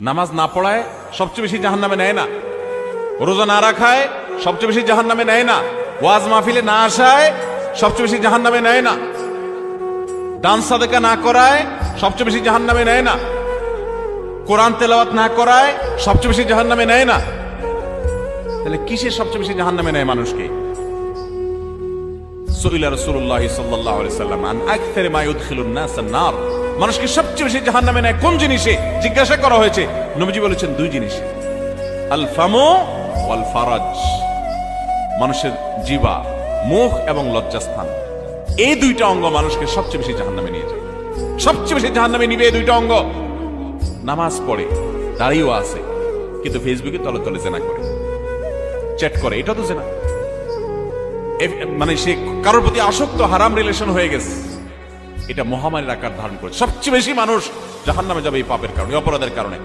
নামাজ না পড়ায় সবচেয়ে বেশি জাহান্নামে নেয় না, রোজা না রাখায় সবচেয়ে বেশি জাহান্নামে নেয় না, ওয়াজ মাহফিলে না আসায় সবচেয়ে বেশি জাহান্নামে নেয় না, দান সাদেকা না করায় সবচেয়ে বেশি জাহান্নামে নেয় না, কোরআন তেলাওয়াত না করায় সবচেয়ে বেশি জাহান্নামে নেয় না। তাহলে কিসের সবচেয়ে বেশি জাহান্নামে নেয় মানুষকে? সুইলা রাসূলুল্লাহ সাল্লাল্লাহু আলাইহি সাল্লাম আন আকসারি মা ইউদখিলুন নাস আন-নার, মানুষকে সবচেয়ে বেশি জাহান্নামে নেয় কোন জিনিসে জিজ্ঞাসা করা হয়েছে। নবীজি বলেছেন দুই জিনিস, আল ফামু ওয়াল ফারাজ, মানুষের জিহ্বা, মুখ এবং লজ্জাস্থান, এই দুইটা অঙ্গ মানুষকে সবচেয়ে বেশি জাহান্নামে নিয়ে যায়। সবচেয়ে বেশি জাহান্নামে নিবে এই দুইটা অঙ্গ। নামাজ পড়ে, দাঁড়িয়েও আছে, কিন্তু ফেসবুকে তলে তলে জেনা করে, চ্যাট করে, এটা তো জেনা। মানে সে কারোর প্রতি আসক্ত, হারাম রিলেশন হয়ে গেছে। এটা মহামারীর আকার ধারণ করে। সবচেয়ে বেশি মানুষ জাহান্নামে যাবে এই পাপের কারণে, অপরাধের কারণে।